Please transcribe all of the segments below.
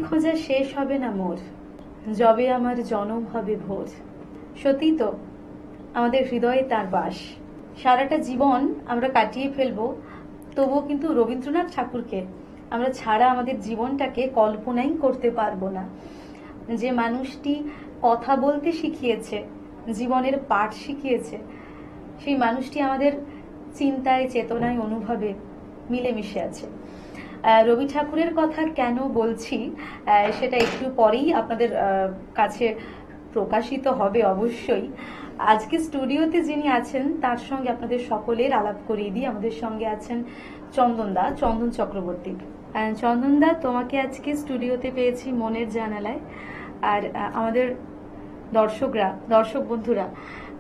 খোঁজা শেষ হবে না মোর, যবে আমার জনম হবে ভোর। সত্যি তো, আমাদের হৃদয়ে তার বাস। সারাটা জীবন আমরা কাটিয়ে ফেলবো, তবুও কিন্তু রবীন্দ্রনাথ ঠাকুরকে আমরা ছাড়া আমাদের জীবনটাকে কল্পনাই করতে পারবো না। যে মানুষটি কথা বলতে শিখিয়েছে, জীবনের পাঠ শিখিয়েছে, সেই মানুষটি আমাদের চিন্তায়, চেতনায়, অনুভবে মিলেমিশে আছে। রবি ঠাকুরের কথা কেন বলছি সেটা একটু পরেই আপনাদের কাছে প্রকাশিত হবে অবশ্যই। আজকে স্টুডিওতে যিনি আছেন তার সঙ্গে আপনাদের সকলের আলাপ করিয়ে দিই। আমাদের সঙ্গে আছেন চন্দনদা, চন্দন চক্রবর্তী। চন্দনদা, তোমাকে আজকে স্টুডিওতে পেয়েছি মনের জানালায়। আর আমাদের দর্শক বন্ধুরা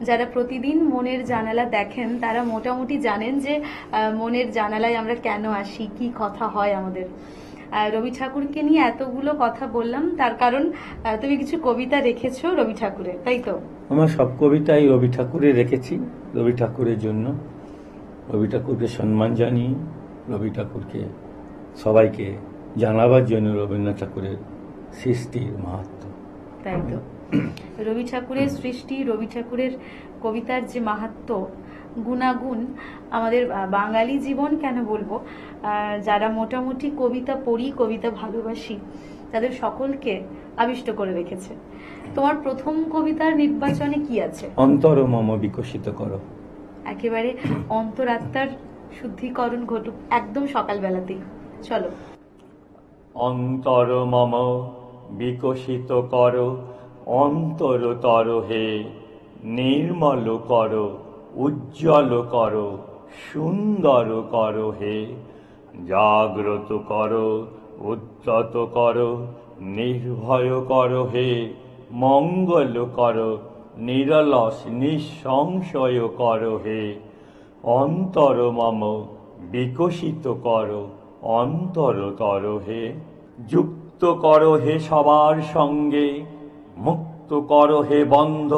যারা প্রতিদিন মনের জানালা দেখেন তারা মোটামুটি জানেন যে মনের জানালায় আমরা কেন আসি, কি কথা হয় আমাদের। রবি ঠাকুরকে নিয়ে এতগুলো কথা বললাম তার কারণ তুমি কিছু কবিতা রেখেছো রবি ঠাকুরের, তাই তো? আমার সব কবিতাই রবি ঠাকুরের রেখেছি, রবি ঠাকুরের জন্য। রবি ঠাকুরকে সম্মান জানিয়ে, রবি ঠাকুরকে সবাইকে জানাবার জন্য রবীন্দ্রনাথ ঠাকুরের সৃষ্টির মাহাত্ম্য। তাই তো, রবি ঠাকুরের সৃষ্টি, রবি ঠাকুরের কবিতার যে মাহাত্ম্য, গুণাগুণ আমাদের বাঙালি জীবন কেন বলবো, যারা মোটামুটি কবিতা পড়ি, কবিতা ভালোবাসি, তাদের সকলকে আবিষ্ট করে রেখেছে। তোমার প্রথম কবিতার নির্বাচনে কি আছে? অন্তর মম বিকশিত করো। একেবারে অন্তরাত্মার শুদ্ধিকরণ ঘটুক একদম সকালবেলাতেই। চলো। অন্তর মম বিকশিত করো, অন্তরতর হে নির্মল করো, উজ্জ্বল করো, সুন্দর করো হে। জাগ্রত করো, উদ্যত করো, নির্ভয় করো হে। মঙ্গল করো, নিরলস নিঃসংশয় করো হে। অন্তর মম বিকশিত করো, অন্তরতর হে। যুক্ত করো হে সবার সঙ্গে, মুক্ত করো হে বন্ধ।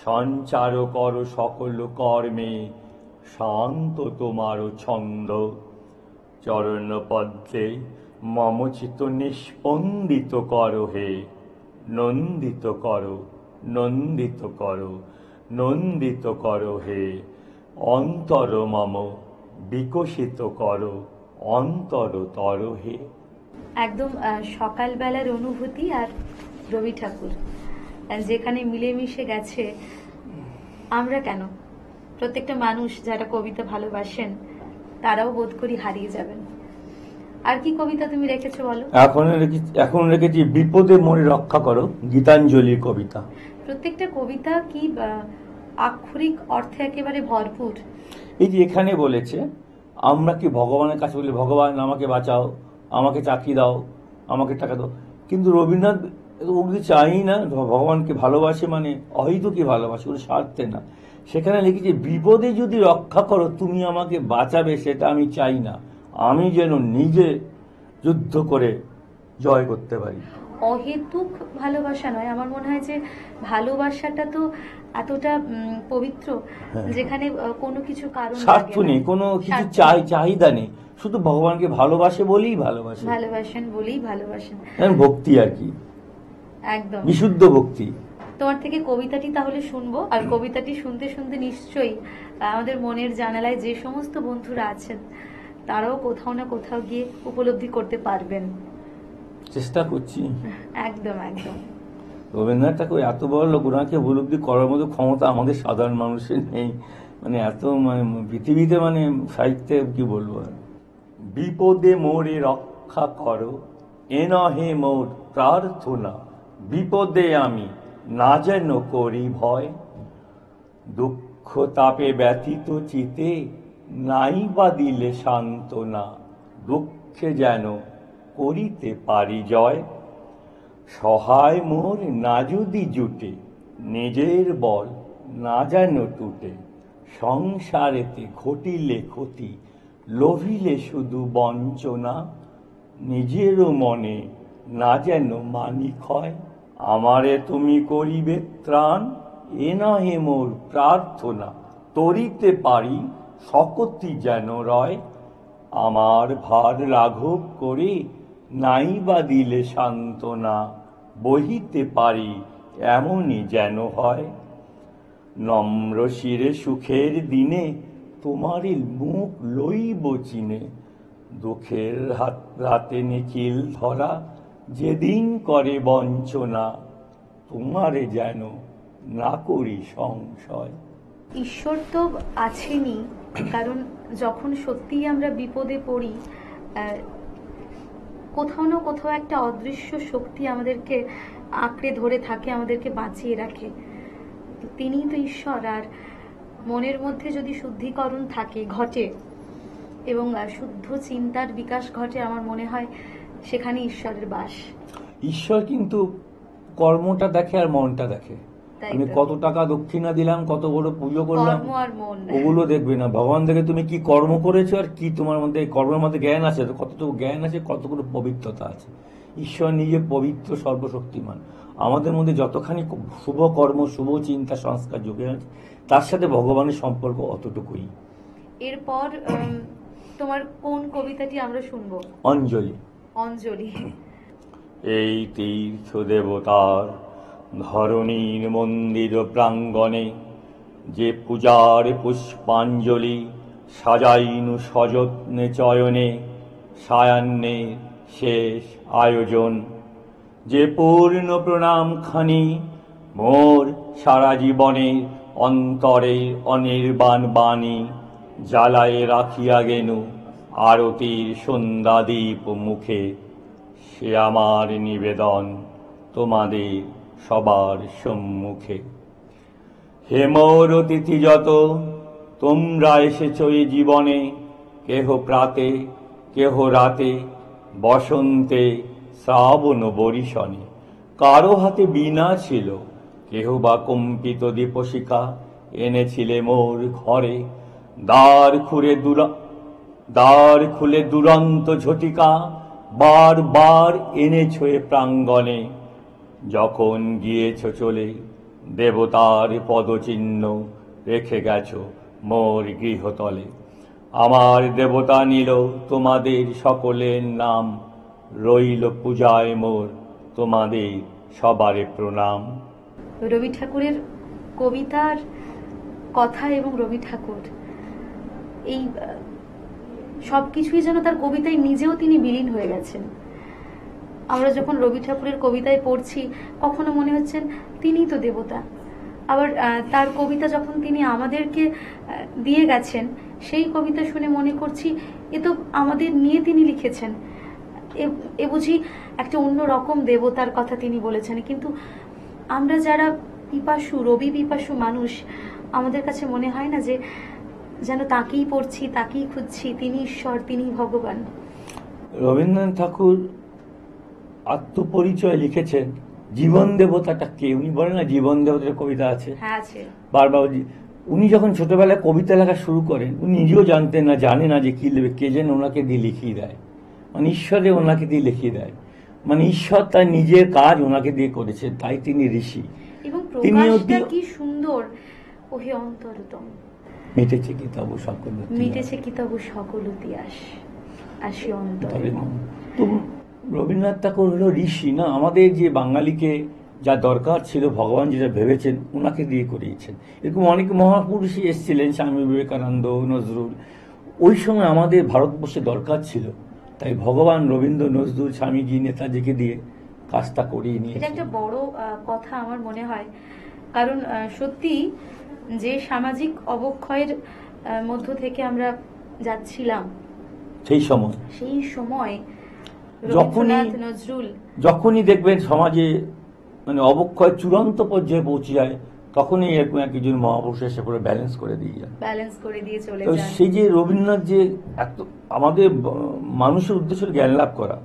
সঞ্চার করো সকল কর্মে, শান্ত তোমার ছন্দ। চরণ পদ্মে মম চিত্ত নিস্পন্দিত করো হে। নন্দিত করো, নন্দিত করো, নন্দিত করো হে। অন্তর মম বিকশিত করো, অন্তরতর হে। একদম সকালবেলার অনুভূতি আর রবি ঠাকুর যেখানে মিলেমিশে গেছে। আমরা কেন, প্রত্যেকটা মানুষ যারা কবিতা ভালোবাসেন তারাও বোধ করি হারিয়ে যাবেন। আর কি কবিতা তুমি রেখেছো বলো? এখন রেখেছি বিপদে মোরে রক্ষা করো, গীতাঞ্জলির কবিতা। প্রত্যেকটা কবিতা কি আক্ষরিক অর্থে একেবারে ভরপুর। এই যে এখানে বলেছে, আমরা কি ভগবানের কাছে বলি ভগবান আমাকে বাঁচাও, আমাকে চাকরি দাও, আমাকে টাকা দাও, কিন্তু রবীন্দ্রনাথ ওগুলি চাই না। ভগবানকে ভালোবাসে মানে অহেতুকি ভালোবাসে, ওগুলো স্বার্থে না। সেখানে লিখেছে বিপদে যদি রক্ষা করো তুমি আমাকে বাঁচাবে, সেটা আমি চাই না, আমি যেন নিজে যুদ্ধ করে জয় করতে পারি। অহেতুক ভালোবাসা নয়, আমার মনে হয় যে ভালোবাসাটা তো এতটা পবিত্র যেখানে কোনো কিছু কারণ স্বার্থ নেই, কোনো কিছু চাহিদা নেই, শুধু ভগবানকে ভালোবাসে বলেই ভালোবাসেন বলেই ভালোবাসেন। ভক্তি আর কি, একদম বিশুদ্ধ ভক্তি। তোমার থেকে কবিতাটি তাহলে শুনবো, আর কবিতাটি শুনতে শুনতে নিশ্চয়ই আমাদের মনের জানালায় যে সমস্ত বন্ধুরা আছেন তারাও কোথাও না কোথাও গিয়ে উপলব্ধি করতে পারবেন। চেষ্টা করছি। একদম একদম। রবীন্দ্রনাথ ঠাকুর এত বড় লোক, ওনাকে উপলব্ধি করার মতো ক্ষমতা আমাদের সাধারণ মানুষের নেই। মানে এত পৃথিবীতে সাহিত্যে কি বলবো। বিপদে মোরে রক্ষা করো, এ নহে মোর প্রার্থনা। বিপদে আমি না যেন করি ভয়। দুঃখ তাপে ব্যথিত চিতে নাই বা দিলে সান্ত্বনা। দুঃখে যেন করিতে পারি জয়। সহায় মোর না যদি জুটে, নিজের বল না যেন টুটে। সংসারেতে ঘটিলে ক্ষতি, লোভিলে শুধু বঞ্চনা। নিজেরও মনে না যেন মানি ক্ষয়। আমারে তুমি করিবে ত্রাণ, এ নহে মোর প্রার্থনা। তরিতে পারি শকতি যেন রয়। আমার ভার লাঘব করে নাই বা দিলে সান্ত্বনা বহিতে পারি এমনই যেন হয়। নম্র শিরে সুখের দিনে তোমারই মুখ লইব চিনে, দুঃখের রাতে নিখিল ধরা যেদিন করে বঞ্চনা, তোমারে যেন না করি সংশয়। ঈশ্বর তো আছেনই, কারণ যখন সত্যিই আমরা বিপদে পড়ি, কোথাও না কোথাও একটা অদৃশ্য শক্তি আমাদেরকে আঁকড়ে ধরে থাকে, আমাদেরকে বাঁচিয়ে রাখে। তো তিনিই তো ঈশ্বর। আর মনের মধ্যে যদি শুদ্ধিকরণ ঘটে এবং শুদ্ধ চিন্তার বিকাশ ঘটে, আমার মনে হয় সেখানে ঈশ্বরের বাস। ঈশ্বর কিন্তু কর্মটা দেখে আর মনটা দেখে। আমি কত টাকা দক্ষিণা দিলাম, কত বড় পুজো করলাম, ওগুলো দেখবে না। ভগবান দেখে তুমি কি কর্ম করেছো আর কি তোমার মধ্যে কর্মের মধ্যে জ্ঞান আছে, কতটুকু জ্ঞান আছে, কতগুলো পবিত্রতা আছে। ঈশ্বর নিজে পবিত্র, সর্বশক্তিমান। আমাদের মধ্যে যতখানি শুভ কর্ম, শুভ চিন্তা, সংস্কার যোগে আছে, তার সাথে ভগবানের সম্পর্ক অতটুকুই। এরপর তোমার কোন কবিতাটি আমরা শুনবো? অঞ্জলি। অঞ্জলি। এই তীর্থ দেবতার ধরণীর মন্দির প্রাঙ্গণে যে পূজার পুষ্পাঞ্জলি সাজাইনু সযত্নে চয়নে, সায়ান্নে শেষ আয়োজন, যে পূর্ণ প্রণাম খানি মোর সারা জীবনে অন্তরে অনির্বাণ বাণী জ্বালায়ে রাখিয়া গেনু আরতির সন্ধ্যাদীপ মুখে, সে আমার নিবেদন তোমাদের সবার সম্মুখে। হে মোর অতিথি যত, তোমরা এসেছ এই জীবনে, কেহ প্রাতে কেহ রাতে, বসন্তে শ্রাবণ বরিশনে। কারো হাতে বীণা ছিল, কেহ বা কম্পিত দীপশিখা এনেছিলে মোর ঘরে। দ্বার খুলে দুরন্ত ঝটিকা বার বার এনেছ এ প্রাঙ্গণে। যখন গিয়েছ চলে দেবতার পদচিহ্ন রেখে গেছ মোর গৃহতলে। আমার দেবতা নিল তোমাদের সকলের নাম, রইল পূজায় মোর তোমাদের সবারে প্রণাম। রবি ঠাকুরের কবিতার কথা এবং রবি ঠাকুর এই সবকিছুই যেন তার কবিতায় নিজেও তিনি বিলীন হয়ে গেছেন। আমরা যখন রবি ঠাকুরের কবিতায় পড়ছি, কখনো মনে হচ্ছেন তিনিই তো দেবতা। আবার তার কবিতা যখন তিনি আমাদেরকে দিয়ে গেছেন, সেই কবিতা শুনে মনে করছি এ তো আমাদের নিয়ে তিনি লিখেছেন, এ বুঝি একটা অন্য রকম দেবতার কথা তিনি বলেছেন। কিন্তু আমরা যারা পিপাসু, রবি পিপাসু মানুষ, আমাদের কাছে মনে হয় না যে যেন তাকেই পড়ছি, তাকেই খুঁজছি, তিনি ঈশ্বর, তিনি ভগবান। রবীন্দ্রনাথ ঠাকুর আত্মপরিচয় লিখেছেন, জীবন দেবতাটা কে উনি বলেন না, জীবন দেবতার কবিতা আছে। হ্যাঁ আছে। বারবার উনি যখন ছোটবেলায় কবিতা লেখা শুরু করেন, উনি নিজেও জানতেন না, জানে না যে কি লিখবে, কে যেন ওনাকে দিয়ে লিখিয়ে দেয়, মানে ঈশ্বরে ওনাকে দিয়ে লিখিয়ে দেয়, মানে ঈশ্বর তার নিজের কাজ ওনাকে দিয়ে করেছেন, তাই তিনি ঋষি। এবং প্রকাশটা কি সুন্দর, ওহে অন্তরতম মিটেছে কি তবু সকল, মিটেছে কি তবু সকল ইতিহাস, আসি অন্তরে। তো রবীন্দ্রনাথ ঠাকুর হলো ঋষি না, আমাদের যে বাঙালিকে যা দরকার ছিল ভগবান যেটা ভেবেছেন ওনাকে দিয়ে করিয়েছেন। এরকম অনেক মহাপুরুষই এসেছিলেন, স্বামী বিবেকানন্দ, নজরুল। ওই সময় আমাদের ভারতবর্ষে দরকার ছিল, তাই ভগবান রবীন্দ্র, নজরুল, স্বামীজি, নেতাজিকে দিয়ে কাজটা করিয়ে নিয়েছে। এটা একটা বড় কথা আমার মনে হয়, কারণ সত্যি যে সামাজিক অবক্ষয়ের মধ্য থেকে আমরা যাচ্ছিলাম, সেই সময় যখনই দেখবেন সমাজে মানে অবক্ষয় চূড়ান্ত পর্যায়ে পৌঁছে যায়, তখনই এরকম একজন মহাপুরুষ এসে করে ব্যালেন্স করে দিয়ে চলে যায়। সেই যে রবীন্দ্রনাথ যে এত আমাদের মানুষের উদ্দেশ্য জ্ঞান লাভ করা,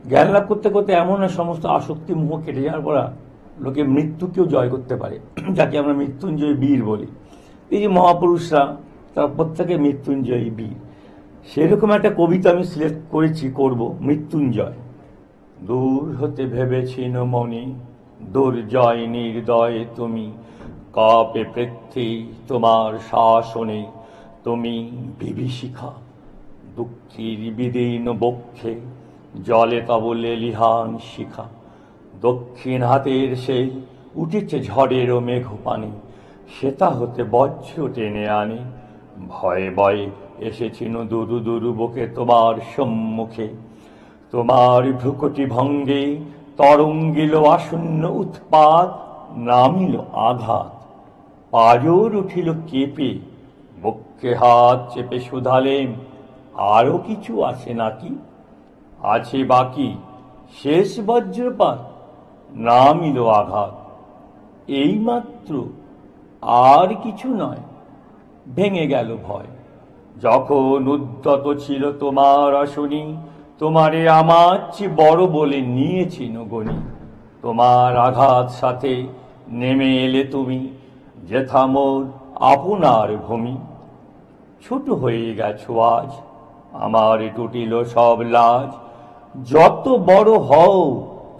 জ্ঞান লাভ করতে করতে এমন সমস্ত আসক্তি মোহ কেটে যাওয়ার পর লোকে মৃত্যুকেও জয় করতে পারে, যাকে আমরা মৃত্যুঞ্জয় বীর বলি। এই যে মহাপুরুষরা তারা প্রত্যেকে মৃত্যুঞ্জয়ী বীর। সেরকম একটা কবিতা আমি সিলেক্ট করব, মৃত্যুঞ্জয়। দূর হতে ভেবেছিন মনে দুর্জয় নির্দয় তুমি, কাপে পৃথ্বী তোমার শাসনে, তুমি বিভীষিকা দুঃখীর বিদীর্ণ বক্ষে জলে তব লেলিহান শিখা, দক্ষিণ হাতের সেই উঠেছে ঝড়েরও মেঘ পানি, সেতা হতে বজ্র টেনে আনে, ভয়ে ভয়ে এসেছিল দুরু দুরু বকে তোমার সম্মুখে। তোমার ভ্রুকুটি ভঙ্গে তরঙ্গিল আসন্ন উৎপাত, নামিল আঘাত, পাজর উঠিল কেঁপে, বক্ষে হাত চেপে শুধালেন, আরো কিছু আছে নাকি? আছে বাকি শেষ বজ্রপাত, নামিল আঘাত, এইমাত্র, আর কিছু নয়। ভেঙে গেল ভয়, যখন উদ্যত ছিল তোমার আসনি, তোমারে আমার চেয়ে বড় বলে নিয়েছিল গণি। তোমার আঘাত সাথে নেমে এলে তুমি, যেথা মোর আপনার ভূমি। ছোট হয়ে গেছো আজ, আমার টুটিল সব লাজ, যত বড় হও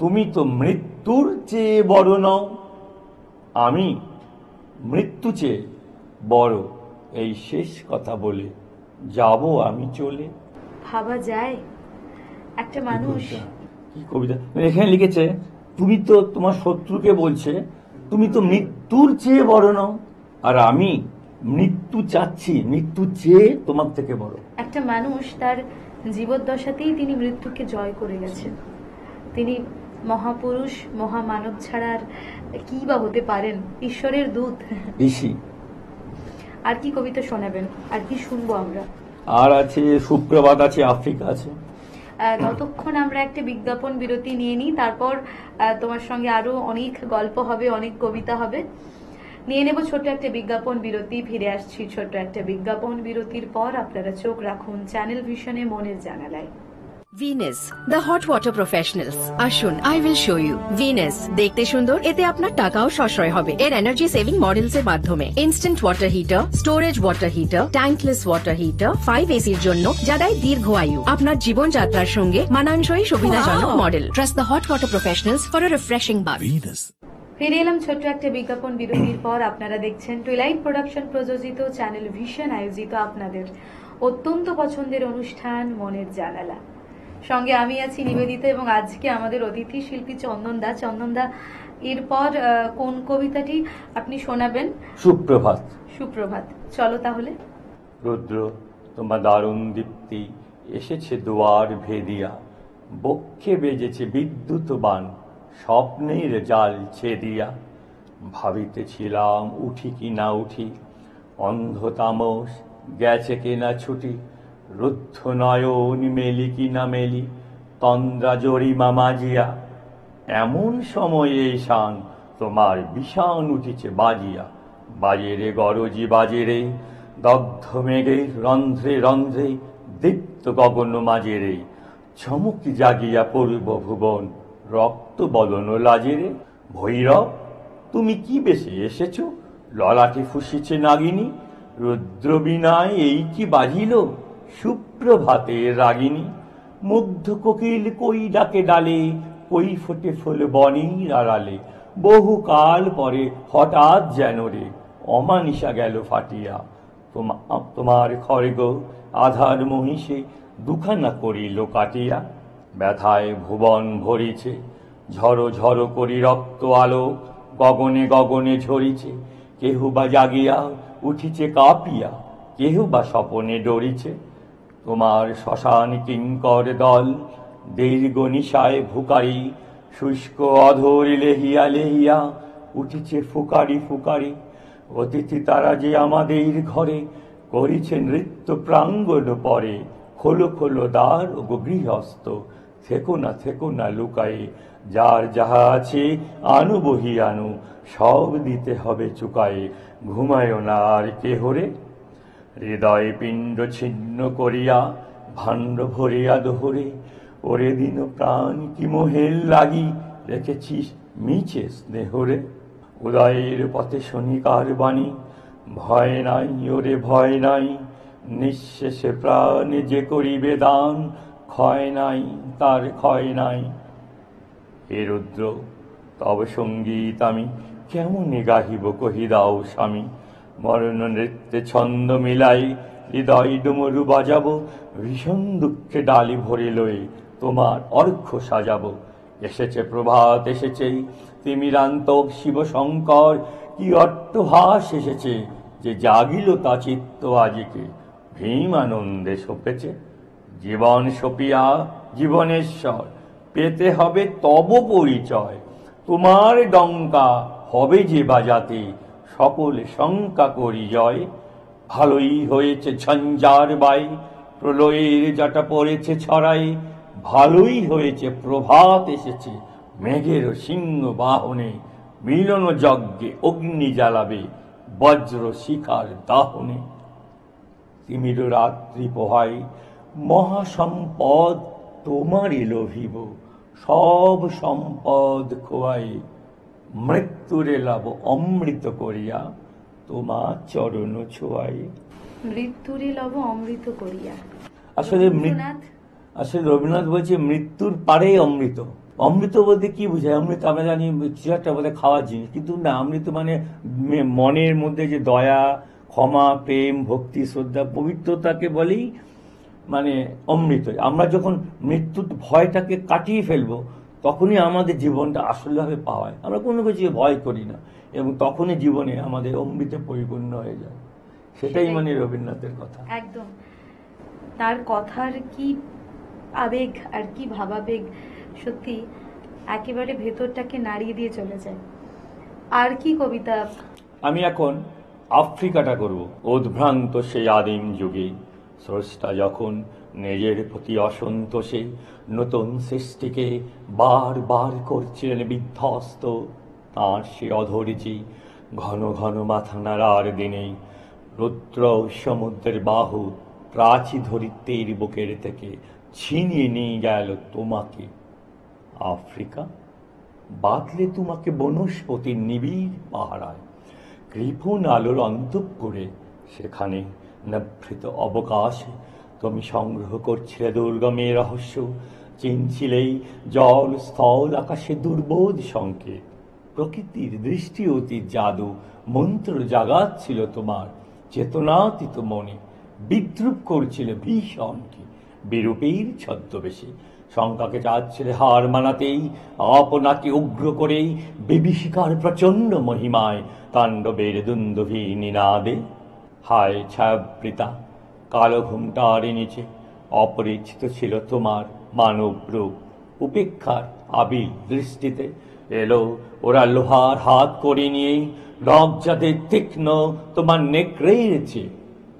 তুমি তো মৃত্যুর চেয়ে বড় নও। আমি মৃত্যু চেয়ে বড়, এই শেষ কথা বলে যাব আমি চলে। ভাবা যায় একটা মানুষ, কি কবিতা এখানে লিখেছে, তুমি তো তোমার শত্রুকে বলছে তুমি তো মৃত্যুর চেয়ে বড় নও, আর আমি মৃত্যু চাচ্ছি, মৃত্যু চেয়ে তোমার থেকে বড়। একটা মানুষ তার জীবদ্দশাতেই তিনি মৃত্যুকে জয় করে গেছেন। তিনি মহাপুরুষ, মহামানব ছাড়া আর কি বা হতে পারেন, ঈশ্বরের দূত। ঋষি। আর কি কবিতা শোনাবেন, আর কি শুনবো আমরা? আর আছে সুপ্রভাত, আছে আফ্রিকা আছে। ততক্ষণ আমরা একটা বিজ্ঞাপন বিরতি নিয়ে নিই, তারপর তোমার সঙ্গে আরো অনেক গল্প হবে, অনেক কবিতা হবে। নিয়ে নেব ছোট্ট একটা বিজ্ঞাপন বিরতি, ফিরে আসছি ছোট্ট একটা বিজ্ঞাপন বিরতির পর। আপনারা চোখ রাখুন চ্যানেল ভিশনে, মনের জানালায়। Venus the hot water professionals, আসুন I will show you. Venus দেখতে সুন্দর, এতে আপনার টাকাও সাশ্রয় হবে। এর এনার্জি সেভিং মডেলস এর মাধ্যমে instant water heater, storage water heater, tankless water heater, 5 এসির জন্য যা দেয় দীর্ঘ আয়ু। আপনার জীবনযাত্রার সঙ্গে মানানসই সুবিধাজনক model. Trust the hot water professionals for a refreshing bath. ফিরে এলাম ছোট্ট একটা বিজ্ঞাপন বিরতির পর। আপনারা দেখছেন টুইলাইট প্রোডাকশন প্রযোজিত, চ্যানেল ভিশন আয়োজিত আপনাদের অত্যন্ত পছন্দের অনুষ্ঠান মনের জানালা। সঙ্গে আমি আছি নিবেদিতা, এবং আজকে আমাদের অতিথি শিল্পী চন্দনদা। চন্দনদা, এরপর কোন কবিতাটি আপনি শোনাবেন? সুপ্রভাত। সুপ্রভাত, চলো তাহলে। রুদ্র তোমার দারুণ দীপ্তি এসেছে দুয়ার ভেদিয়া, বক্ষে বেজেছে বিদ্যুৎ বান, স্বপ্নের জাল ছেদিয়া। ভাবিতেছিলাম উঠি কি না উঠি, অন্ধ তামস গেছে কিনা ছুটি, রুদ্ধ নয়ন মেলি কি না মেলি, তন্দ্রা জরিমা মাজিয়া। এমন সময়ে শান তোমার বিষাণ উঠিছে বাজিয়া, বাজেরে গরজি বাজেরে, দগ্ধ মেঘের রন্ধ্রে রন্ধ্রে, দীপ্ত গগন মাঝেরে, চমক জাগিয়া পূর্ব ভুবন, রক্ত বদন লাজেরে। ভৈরব তুমি কি বেশে এসেছ, ললাটে ফুসিছে নাগিনী, রুদ্র বিনায় এই কি বাজিল, সুপ্রভাতের রাগিনী। মুগ্ধ কোকিল কই ডাকে ডালে, কই ফোটে ফুল বনের আড়ালে, বহুকাল পরে হঠাৎ যেন রে অমানিসা গেল ফাটিয়া। তোমার খড়গ আধার মহিষে দুখানা করিল কাটিয়া, ব্যথায় ভুবন ভরিছে, ঝড়ো ঝড়ো করি রক্ত আলো, গগনে গগনে ঝরিছে। কেহ বা জাগিয়া উঠিছে কাঁপিয়া, কেহ বা স্বপনে ডরিছে। তোমার শ্মশান কিঙ্কর দল দীর্ঘ নিশায় ভুকারি, শুষ্ক অধর লেহিয়া লেহিয়া উঠিছে ফুকারি ফুকারি। অতিথি তারা যে আমাদের ঘরে করিছে নৃত্য প্রাঙ্গণ পরে, খোলো খোলো দ্বার ও গৃহস্থ, থেকো না লুকায়ে, যার যাহা আছে আনু বহি আনু, সব দিতে হবে চুকায়ে। ঘুমায় না আর কেহরে, হৃদয় পিণ্ড ছিন্ন করিয়া ভাণ্ড ভরিয়া দোহরে। ওরে দিন প্রাণ কি মোহের লাগি, রেখেছিস মিছে স্নেহরে। উদয়ের পথে শনিকার বাণী, ভয় নাই ওরে ভয় নাই, নিঃশেষে প্রাণ যে করিবে দান, ক্ষয় নাই তার ক্ষয় নাই। হে রুদ্র তব সঙ্গীত আমি কেমনে গাহিব কহি দাও স্বামী, মরণ নৃত্যে ছন্দ মিলাই, হৃদয় ডুমরু বাজাবো, ভীষণ দুঃখে ডালি ভরে লয়ে, তোমার অর্ঘ্য সাজাবো। এসেছে প্রভাত, এসেছে তিমিরান্তক শিব শঙ্কর, কি অট্টহাস এসেছে যে জাগিল তা চিত্ত আজিকে, ভীম আনন্দে সপেছে জীবন সপিয়া জীবনেশ্বর, পেতে হবে তব পরিচয়। তোমার ডঙ্কা হবে যে বাজাতে, সকল শঙ্কা করি জয়। ভালোই হয়েছে ঝঞ্ঝার বাই, প্রলয়ের জাটা পড়েছে ছড়াই, ভালোই হয়েছে প্রভাত এসেছে মেঘের সিংহ বাহনে, মিলন যজ্ঞে অগ্নি জ্বালাবে বজ্র শিখার দাহনে। তিমির রাত্রি পোহাই মহাসম্পদ তোমারই লোভিব, সব সম্পদ খোয়াই মৃত্যুরে লাভ অমৃত করিয়া তোমার চরণ ছোঁয়াই। মৃত্যুরে লব অমৃত করিয়া। আসলে রবীন্দ্রনাথ আসলে রবীন্দ্রনাথ বলছে মৃত্যুর পারে অমৃত। অমৃত বলতে কি বোঝায়? অমৃত আমরা জানি কিছু একটা বলতে খাওয়ার জিনিস, কিন্তু না, অমৃত মানে মনের মধ্যে যে দয়া, ক্ষমা, প্রেম, ভক্তি, শ্রদ্ধা, পবিত্রতাকে বলেই মানে অমৃত। আমরা যখন মৃত্যুর ভয়টাকে কাটিয়ে ফেলবো, তখনই আমাদের জীবনটা আসলভাবে পাওয়ায়। আমরা কোনো কিছু ভয় করি না, এবং তখনই জীবনে আমাদের অমৃতে পরিপূর্ণ হয়ে যায়। সেটাই মানে রবীন্দ্রনাথের কথা। একদম, তার কথার কি আবেগ আর কি ভাবাবেগ, সত্যি একেবারে ভেতরটাকে নাড়িয়ে দিয়ে চলে যায়। আর কি কবিতা? আমি এখন আফ্রিকাটা করব। উদ্ভ্রান্ত সেই আদিম যুগে স্রষ্টা যখন নিজের প্রতি অসন্তোষে নতুন সৃষ্টিকে বারবার করছিলেন বিধ্বস্ত, তাঁর সে অধৈর্যে ঘন ঘন মাথা নাড়ার দিনেই রুদ্র সমুদ্রের বাহু প্রাচী ধরিত্রীর বুকের থেকে ছিনিয়ে নিয়ে গেল তোমাকে। আফ্রিকা বাঁধলে তোমাকে বনস্পতির নিবিড় পাহারায়, কৃপণ আলোর অন্তঃপুরে, সেখানে নিভৃত অবকাশে তুমি সংগ্রহ করছিলে দুর্গমের রহস্য, চিনছিলেই জল স্থল আকাশে দুর্বোধ সংকেত। প্রকৃতির দৃষ্টি অতি জাদু মন্ত্র জাগাচ্ছিল তোমার চেতনাতীত মনে, বিদ্রুপ করছিল ভীষণকে বিরূপীর ছদ্মবেশে। শঙ্কাকে চাচ্ছিলে হার মানাতেই, আপনাকে উগ্র করেই বিভীষিকার প্রচণ্ড মহিমায় তাণ্ডবের দুন্দুভি নিনাদে। হায় ছায়াবৃতা কালো ঘুমটার নিচে অপরিচিত ছিল তোমার মানব রূপ, উপেক্ষার আবিল দৃষ্টিতে এলো ওরা লোহার হাত করে নিয়ে, লজ্জাদের তীক্ষ্ণ তোমার নেকড়েছে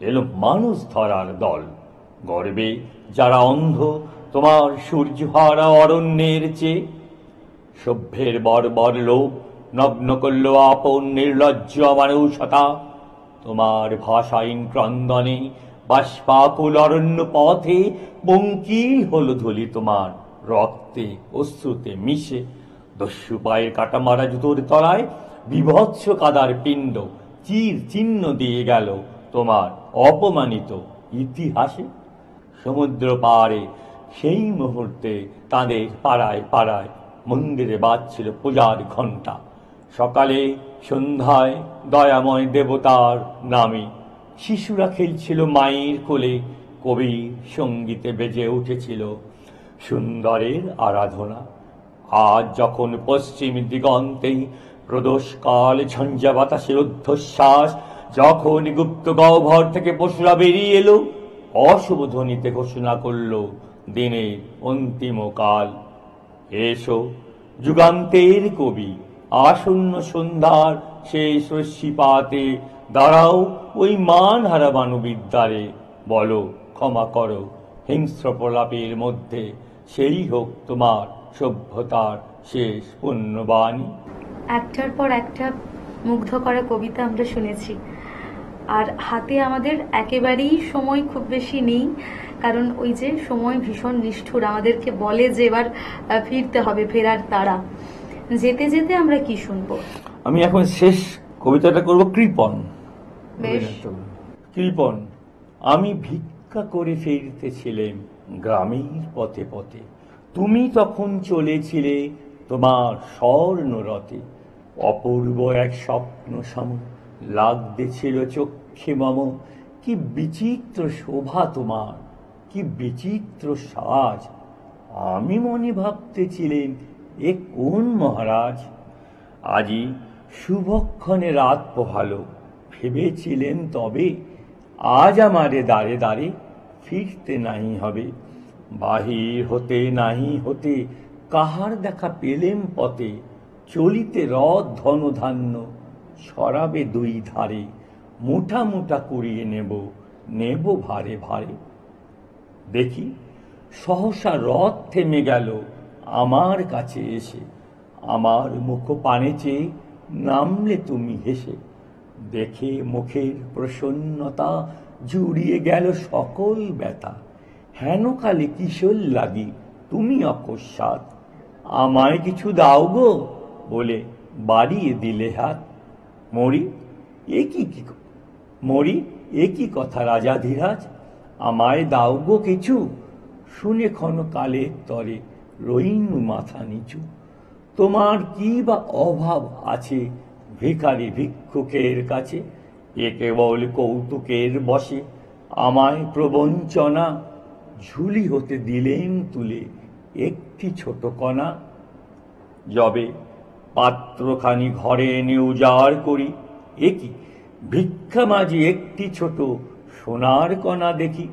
এলো মানুষ ধরার দল। গর্বে যারা অন্ধ তোমার সূর্যহারা অরণ্যের চেয়ে, সভ্যের বর্বর লোভ নগ্ন করল আপন নির্লজ্জ অমানুষতা। তোমার ভাষাহীন ক্রন্দনে বাষ্পাকুল অরণ্য পথে পঙ্কিল হল ধুলি তোমার রক্তে অশ্রুতে মিশে। দস্যু পায়ের কাটা মারা জুতোর তলায় বিভৎস কাদার পিণ্ড চির চিহ্ন দিয়ে গেল তোমার অপমানিত ইতিহাসে। সমুদ্র পাড়ে সেই মুহূর্তে তাদের পাড়ায় পাড়ায় মন্দিরে বাজছিল পূজার ঘণ্টা। সকালে সন্ধ্যায় দয়াময় দেবতার নামে শিশুরা খেলছিল মায়ের কোলে, কবির সঙ্গীতে বেজে উঠেছিল সুন্দরের আরাধনা। আজ যখন পশ্চিম দিগন্তে প্রদোষকাল ঝঞ্ঝা বাতাসের ঊর্ধ্বশ্বাস, যখন গুপ্ত গহ্বর থেকে পশুরা বেরিয়ে এলো, অশুভ ধ্বনিতে ঘোষণা করল দিনের অন্তিম কাল। এসো যুগান্তের কবি, আসন্ন সন্ধ্যার শেষ রশ্মিপাতে দাঁড়াও ওই মানহারা মানবীর দ্বারে, বলো ক্ষমা করো হিংস্র প্রলাপের মধ্যে, সেই হোক তোমার সভ্যতার শেষ পুণ্যবাণী। একটার পর একটা মুগ্ধ করা কবিতা আমরা শুনেছি, আর হাতে আমাদের একেবারেই সময় খুব বেশি নেই, কারণ ওই যে সময় ভীষণ নিষ্ঠুর, আমাদেরকে বলে যে এবার ফিরতে হবে, ফেরার তাড়া। যেতে যেতে আমরা কি শুনবো? আমি এখন শেষ কবিতাটা করব কৃপণ। বেশ। কৃপণ। আমি ভিক্ষা করে ফিরতেছিলাম গ্রামের পথে পথে, তুমি তখন চলেছিলে তোমার স্বর্ণ রথে। অপূর্ব এক স্বপ্ন সম লাগতেছিল চক্ষে মম, কি বিচিত্র শোভা তোমার, কি বিচিত্র সাজ। আমি মনে ভাবতেছিলেন এ কোন মহারাজ, আজি শুভক্ষণে রাত পোহালো, ভেবেছিলেন তবে আজ আমারে দাঁড়ে দাঁড়ে ফিরতে নাহি হবে। বাহির হতে নাহি হতে কাহার দেখা পেলেম পথে, চলিতে রথ ধনধান্য সরাবে দুই ধারে, মুঠা মুঠা কুড়িয়ে নেব নেব ভারে ভারে। দেখি সহসা রথ থেমে গেল আমার কাছে এসে, আমার মুখ পানে চেয়ে নামলে তুমি হেসে। দেখে মুখের প্রসন্নতা জুড়িয়ে গেল সকল ব্যথা, হেন কালে কিশোর লাগি তুমি অকস্মাৎ, আমায় কিছু দাও গো বলে বাড়িয়ে দিলে হাত। মরি এ কি কথা রাজাধিরাজ, আমায় দাও গো কিছু, শুনে ক্ষণকালের তরে রইনু মাথা নিচু। তোমার কি বা অভাব আছে ভিখারি ভিক্ষুকের কাছে, এ কেবল কৌতুকের বসে আমায় প্রবঞ্চনা, ঝুলি হতে দিলেন তুলে একটি ছোট কণা। যবে পাত্রখানি ঘরে এনে উজাড় করি, এ কি ভিক্ষা মাঝি একটি ছোট সোনার কণা দেখি,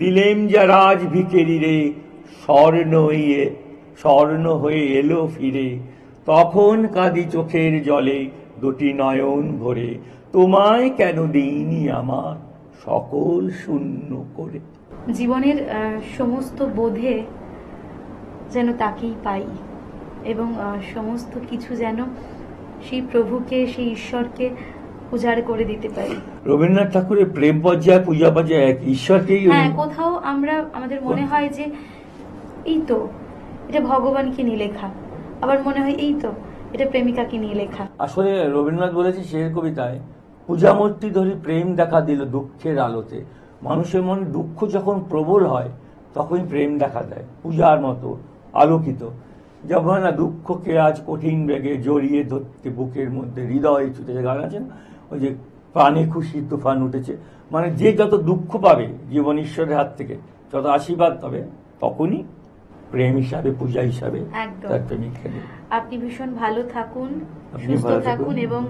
দিলেম যা রাজ ভিখেরি রে স্বর্ণ হয়ে এলো ফিরে, তখন কাঁদি চোখের জলে দুটি নয়ন ভরে, তোমায় কেন দিইনি আমার সকল শূন্য করে। জীবনের সমস্ত বোধে যেন তাকেই পাই এবং সমস্ত কিছু যেন সেই প্রভুকে, সেই ঈশ্বরকে উজাড় করে দিতে পারি। রবীন্দ্রনাথ ঠাকুরের প্রেম পর্যায়ে পূজা পর্যায়ে এক ঈশ্বরকেই, হ্যাঁ, কোথাও আমাদের মনে হয় যে এই তো এটা ভগবানকে নিয়ে লেখা, আবার মনে হয় এই তো এটা প্রেমিকাকে নিয়ে লেখা। আসলে রবীন্দ্রনাথ বলেছে শের কবিতায়, পূজামূর্তি ধরে প্রেম দেখা দিল দুঃখের আলোতে। মানুষের মনে দুঃখ যখন প্রবল হয় তখনই প্রেম দেখা দেয়, পূজার মতো আলোকিত। যখন না দুঃখকে আজ কঠিন বেগে জড়িয়ে ধরতে বুকের মধ্যে হৃদয় ছুটেছে, গান আছে না, ওই যে প্রাণে খুশি তুফান উঠেছে, মানে যে যত দুঃখ পাবে জীবন ঈশ্বরের হাত থেকে, যত আশীর্বাদ পাবে, তখনই প্রেম হিসাবে, পূজা হিসাবে তার প্রেমিককে দেবে। আপনি ভীষণ ভালো থাকুন, সুস্থ থাকুন এবং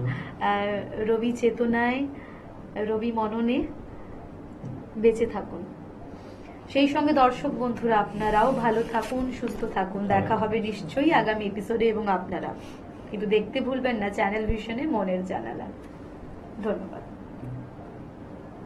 রবি চেতনায়, রবি মননে বেঁচে থাকুন। সেই সঙ্গে দর্শক বন্ধুরা আপনারাও ভালো থাকুন, সুস্থ থাকুন। দেখা হবে নিশ্চয়ই আগামী এপিসোডে এবং আপনারা কিন্তু দেখতে ভুলবেন না চ্যানেল ভিশনে মনের জানালা। ধন্যবাদ।